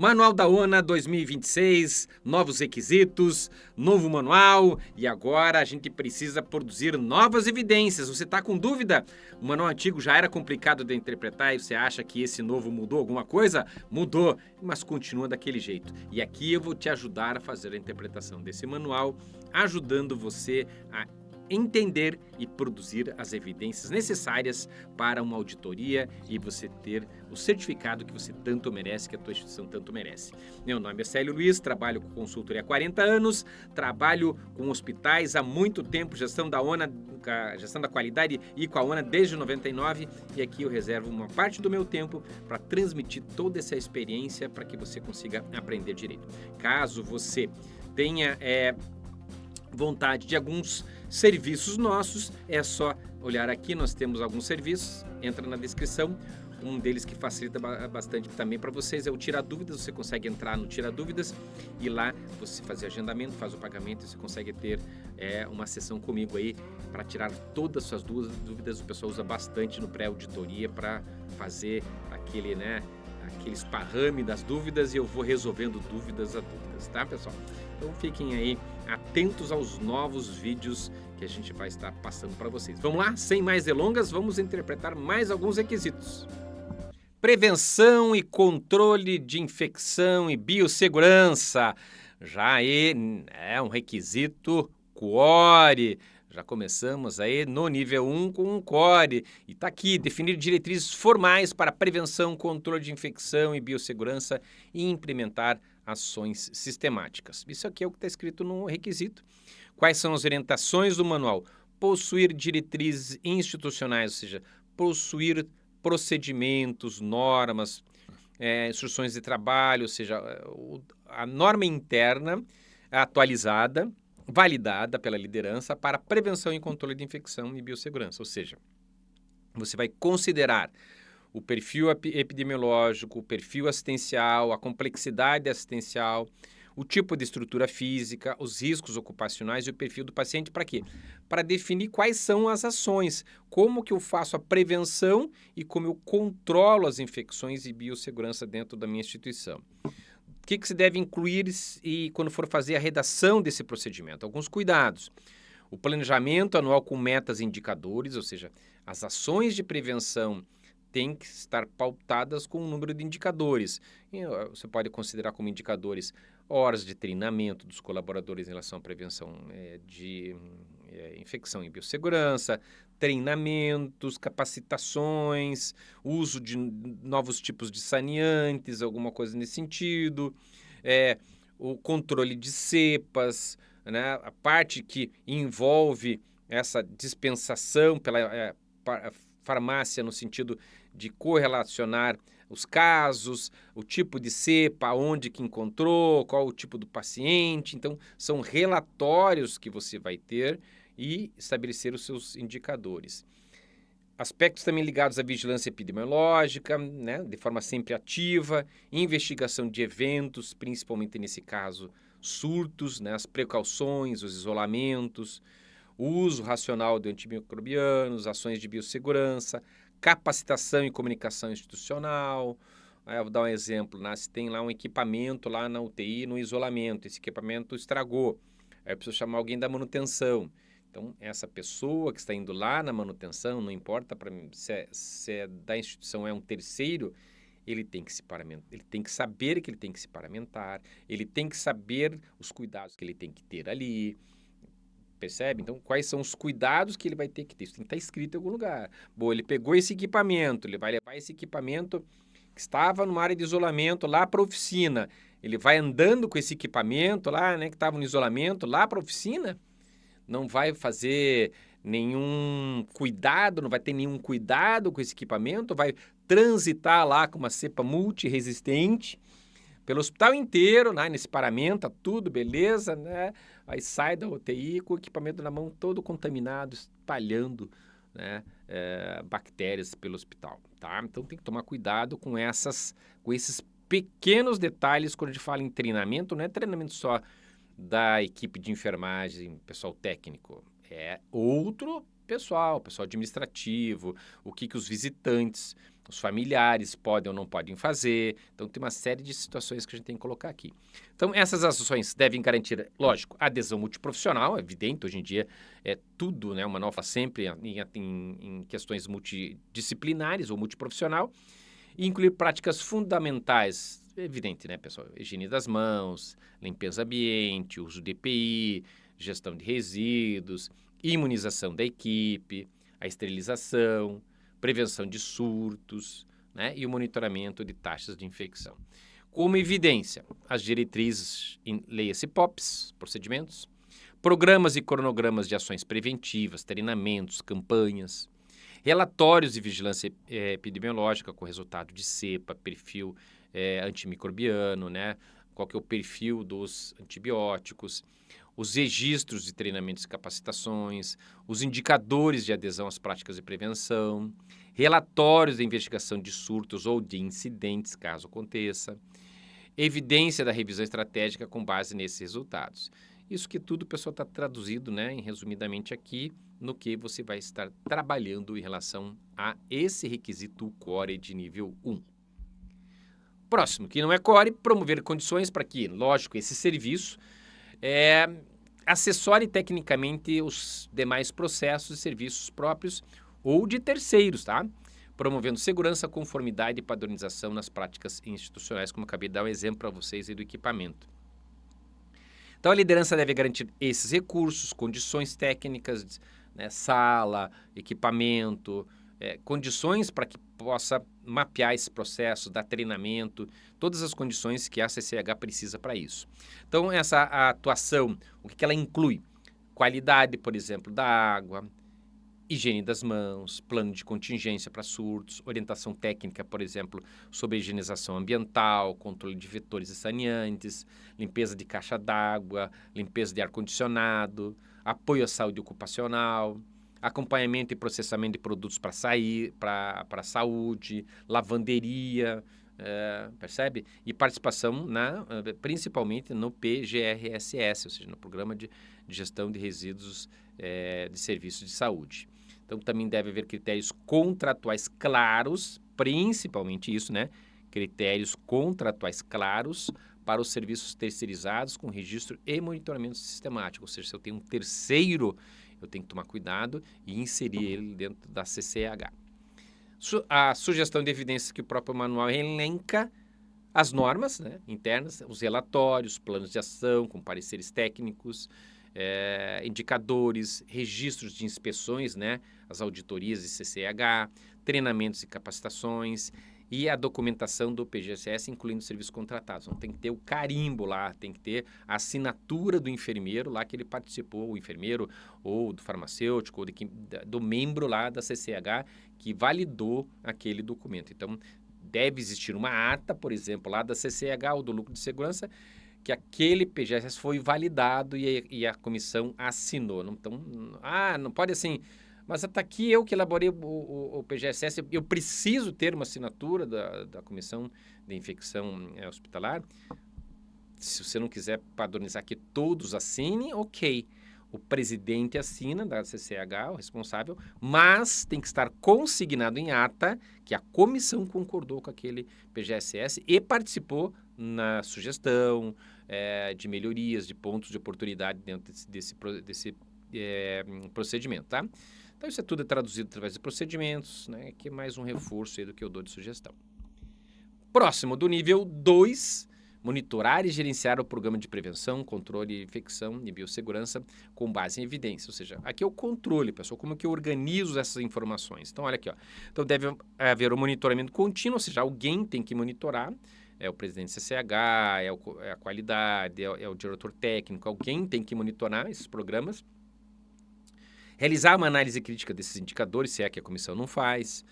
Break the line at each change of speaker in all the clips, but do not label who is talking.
Manual da ONA 2026, novos requisitos, novo manual e agora a gente precisa produzir novas evidências. Você está com dúvida? O manual antigo já era complicado de interpretar e você acha que esse novo mudou alguma coisa? Mudou, mas continua daquele jeito. E aqui eu vou te ajudar a fazer a interpretação desse manual, ajudando você a entender e produzir as evidências necessárias para uma auditoria e você ter o certificado que você tanto merece, que a tua instituição tanto merece. Meu nome é Célio Luiz, trabalho com consultoria há 40 anos, trabalho com hospitais há muito tempo, gestão da ONA, gestão da qualidade e com a ONA desde 99 e aqui eu reservo uma parte do meu tempo para transmitir toda essa experiência para que você consiga aprender direito. Caso você tenha vontade de alguns serviços nossos, é só olhar aqui, nós temos alguns serviços, entra na descrição, um deles que facilita bastante também para vocês é o Tira Dúvidas, você consegue entrar no Tira Dúvidas e lá você fazer agendamento, faz o pagamento e você consegue ter uma sessão comigo aí para tirar todas as suas dúvidas, o pessoal usa bastante no pré-auditoria para fazer aquele, aquele esparrame das dúvidas e eu vou resolvendo dúvidas a dúvidas, tá pessoal? Então fiquem aí atentos aos novos vídeos que a gente vai estar passando para vocês. Vamos lá? Sem mais delongas, vamos interpretar mais alguns requisitos. Prevenção e controle de infecção e biossegurança. Já é um requisito CORE. Já começamos aí no nível 1 com um CORE. E está aqui, definir diretrizes formais para prevenção, controle de infecção e biossegurança e implementar ações sistemáticas. Isso aqui é o que está escrito no requisito. Quais são as orientações do manual? Possuir diretrizes institucionais, ou seja, possuir procedimentos, normas, instruções de trabalho, ou seja, a norma interna atualizada, validada pela liderança para prevenção e controle de infecção e biossegurança, ou seja, você vai considerar o perfil epidemiológico, o perfil assistencial, a complexidade assistencial, o tipo de estrutura física, os riscos ocupacionais e o perfil do paciente para quê? Para definir quais são as ações, como que eu faço a prevenção e como eu controlo as infecções e biossegurança dentro da minha instituição. O que se deve incluir quando for fazer a redação desse procedimento? Alguns cuidados. O planejamento anual com metas e indicadores, ou seja, as ações de prevenção têm que estar pautadas com um número de indicadores. Você pode considerar como indicadores horas de treinamento dos colaboradores em relação à prevenção de infecção e biossegurança, treinamentos, capacitações, uso de novos tipos de saneantes, alguma coisa nesse sentido, o controle de cepas, né, a parte que envolve essa dispensação pela farmácia no sentido de correlacionar os casos, o tipo de cepa, onde que encontrou, qual o tipo do paciente. Então, são relatórios que você vai ter e estabelecer os seus indicadores. Aspectos também ligados à vigilância epidemiológica, né, de forma sempre ativa, investigação de eventos, principalmente nesse caso, surtos, né, as precauções, os isolamentos, o uso racional de antimicrobianos, ações de biossegurança, capacitação e comunicação institucional. Eu vou dar um exemplo, né? Se tem lá um equipamento lá na UTI, no isolamento, esse equipamento estragou, aí eu preciso chamar alguém da manutenção. Então, essa pessoa que está indo lá na manutenção, não importa para mim se é da instituição, é um terceiro, ele tem que se paramentar, ele tem que saber que ele tem que se paramentar, ele tem que saber os cuidados que ele tem que ter ali. Percebe? Então, quais são os cuidados que ele vai ter que ter? Isso tem que estar escrito em algum lugar. Bom, ele pegou esse equipamento, ele vai levar esse equipamento que estava numa área de isolamento lá para a oficina. Ele vai andando com esse equipamento lá, né, que estava no isolamento, lá para a oficina. Não vai fazer nenhum cuidado, não vai ter nenhum cuidado com esse equipamento, vai transitar lá com uma cepa multiresistente pelo hospital inteiro, né, nesse paramenta, tudo beleza, né? Aí sai da UTI com o equipamento na mão todo contaminado, espalhando, né, bactérias pelo hospital, tá? Então tem que tomar cuidado com esses pequenos detalhes quando a gente fala em treinamento, não é treinamento só da equipe de enfermagem, pessoal técnico, é outro pessoal administrativo, o que os visitantes os familiares podem ou não podem fazer. Então, tem uma série de situações que a gente tem que colocar aqui. Então, essas ações devem garantir, lógico, adesão multiprofissional, é evidente, hoje em dia é tudo, né? O manual fala sempre em questões multidisciplinares ou multiprofissional, e incluir práticas fundamentais, é evidente, né, pessoal? Higiene das mãos, limpeza ambiente, uso de EPI, gestão de resíduos, imunização da equipe, a esterilização, prevenção de surtos, né, e o monitoramento de taxas de infecção. Como evidência, as diretrizes, leia-se POPs, procedimentos, programas e cronogramas de ações preventivas, treinamentos, campanhas, relatórios de vigilância epidemiológica com resultado de cepa, perfil antimicrobiano, né, qual que é o perfil dos antibióticos, os registros de treinamentos e capacitações, os indicadores de adesão às práticas de prevenção, relatórios de investigação de surtos ou de incidentes, caso aconteça, evidência da revisão estratégica com base nesses resultados. Isso que tudo, pessoal, está traduzido, né, resumidamente aqui, no que você vai estar trabalhando em relação a esse requisito core de nível 1. Próximo, que não é core, promover condições para que, lógico, esse serviço assessore tecnicamente os demais processos e serviços próprios ou de terceiros, tá? Promovendo segurança, conformidade e padronização nas práticas institucionais, como eu acabei de dar um exemplo para vocês aí do equipamento. Então, a liderança deve garantir esses recursos, condições técnicas, né, sala, equipamento, condições para que possa mapear esse processo, dar treinamento, todas as condições que a CCH precisa para isso. Então, essa atuação, o que ela inclui? Qualidade, por exemplo, da água, higiene das mãos, plano de contingência para surtos, orientação técnica, por exemplo, sobre higienização ambiental, controle de vetores e saneantes, limpeza de caixa d'água, limpeza de ar-condicionado, apoio à saúde ocupacional, acompanhamento e processamento de produtos para saúde, lavanderia, percebe? E participação principalmente no PGRSS, ou seja, no Programa de Gestão de Resíduos de Serviços de Saúde. Então, também deve haver critérios contratuais claros, principalmente isso, né? Critérios contratuais claros para os serviços terceirizados com registro e monitoramento sistemático. Ou seja, se eu tenho um terceiro, eu tenho que tomar cuidado e inserir ele dentro da CCH. A sugestão de evidências que o próprio manual elenca as normas, né, internas, os relatórios, planos de ação com pareceres técnicos, indicadores, registros de inspeções, né, as auditorias de CCH, treinamentos e capacitações e a documentação do PGSS, incluindo serviços contratados. Então, tem que ter o carimbo lá, tem que ter a assinatura do enfermeiro lá que ele participou, o enfermeiro ou do farmacêutico, ou do membro lá da CCH que validou aquele documento. Então, deve existir uma ata, por exemplo, lá da CCH ou do lucro de segurança, que aquele PGSS foi validado e a comissão assinou. Então, não pode assim, mas está aqui eu que elaborei o PGSS, eu preciso ter uma assinatura da comissão de infecção hospitalar. Se você não quiser padronizar que todos assinem, ok. O presidente assina da CCH, o responsável, mas tem que estar consignado em ata que a comissão concordou com aquele PGSS e participou na sugestão de melhorias, de pontos de oportunidade dentro desse procedimento, tá? Então, isso tudo é traduzido através de procedimentos, né? Que é mais um reforço aí do que eu dou de sugestão. Próximo, do nível 2, monitorar e gerenciar o programa de prevenção, controle de infecção e biossegurança com base em evidência. Ou seja, aqui é o controle, pessoal, como que eu organizo essas informações. Então, olha aqui, ó. Então, deve haver um monitoramento contínuo, ou seja, alguém tem que monitorar, o presidente do CCH, é a qualidade, é o diretor técnico, alguém tem que monitorar esses programas, realizar uma análise crítica desses indicadores, se é que a comissão não faz,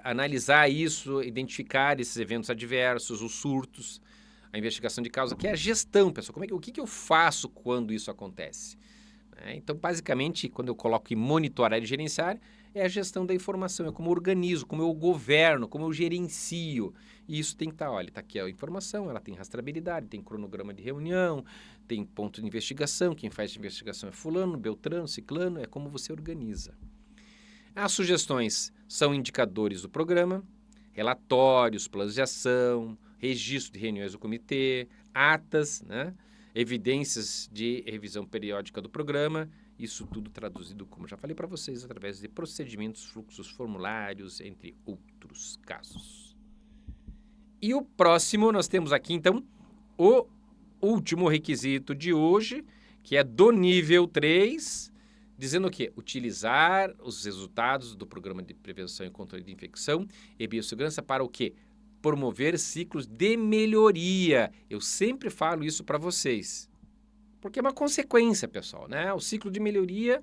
analisar isso, identificar esses eventos adversos, os surtos, a investigação de causa, que é a gestão, pessoal. O que eu faço quando isso acontece? Então, basicamente, quando eu coloco em monitorar e gerenciar, é a gestão da informação, é como eu organizo, como eu governo, como eu gerencio. E isso tem que estar, olha, está aqui a informação, ela tem rastreabilidade, tem cronograma de reunião, tem ponto de investigação, quem faz a investigação é fulano, beltrano, ciclano, é como você organiza. As sugestões são indicadores do programa, relatórios, planos de ação, registro de reuniões do comitê, atas, né? Evidências de revisão periódica do programa, isso tudo traduzido, como já falei para vocês, através de procedimentos, fluxos, formulários, entre outros casos. E o próximo, nós temos aqui, então, o último requisito de hoje, que é do nível 3, dizendo o quê? Utilizar os resultados do Programa de Prevenção e Controle de Infecção e Biossegurança para o quê? Promover ciclos de melhoria. Eu sempre falo isso para vocês, porque é uma consequência, pessoal, né? O ciclo de melhoria,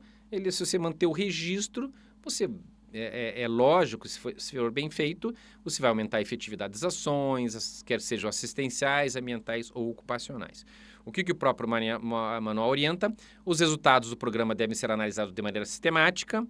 se você manter o registro, você é lógico, se for bem feito, você vai aumentar a efetividade das ações, quer sejam assistenciais, ambientais ou ocupacionais. O que o próprio manual orienta? Os resultados do programa devem ser analisados de maneira sistemática.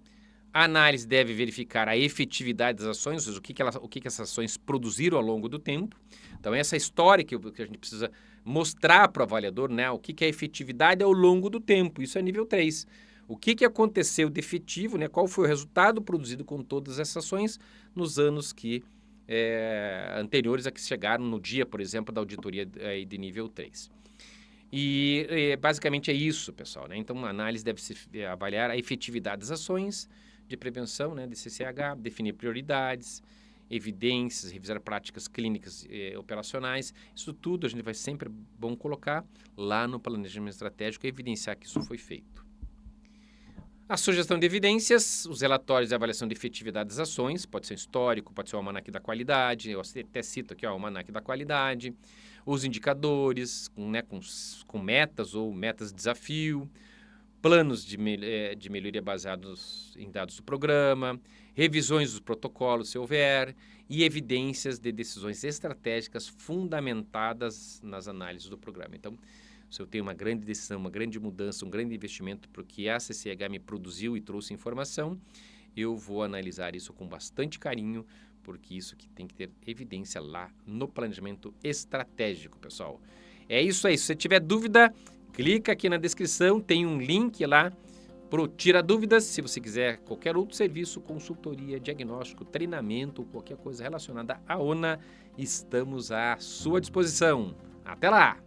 A análise deve verificar a efetividade das ações, ou seja, o que essas ações produziram ao longo do tempo. Então, essa história que a gente precisa mostrar para o avaliador, né? O que é efetividade ao longo do tempo. Isso é nível 3. O que aconteceu de efetivo, né? Qual foi o resultado produzido com todas essas ações nos anos anteriores a que chegaram no dia, por exemplo, da auditoria de nível 3. E basicamente é isso, pessoal, né? Então, a análise deve se avaliar a efetividade das ações de prevenção, né, de CCH, definir prioridades, evidências, revisar práticas clínicas e operacionais. Isso tudo a gente vai sempre bom colocar lá no planejamento estratégico e evidenciar que isso foi feito. A sugestão de evidências, os relatórios de avaliação de efetividade das ações, pode ser histórico, pode ser o almanaque da qualidade, eu até cito aqui o almanaque da qualidade, os indicadores com metas ou metas de desafio, planos de melhoria baseados em dados do programa, revisões dos protocolos, se houver, e evidências de decisões estratégicas fundamentadas nas análises do programa. Então, se eu tenho uma grande decisão, uma grande mudança, um grande investimento porque a CCH me produziu e trouxe informação, eu vou analisar isso com bastante carinho, porque isso que tem que ter evidência lá no planejamento estratégico, pessoal. É isso aí. Se você tiver dúvida, clica aqui na descrição, tem um link lá para Tira Dúvidas. Se você quiser qualquer outro serviço, consultoria, diagnóstico, treinamento, qualquer coisa relacionada à ONA, estamos à sua disposição. Até lá!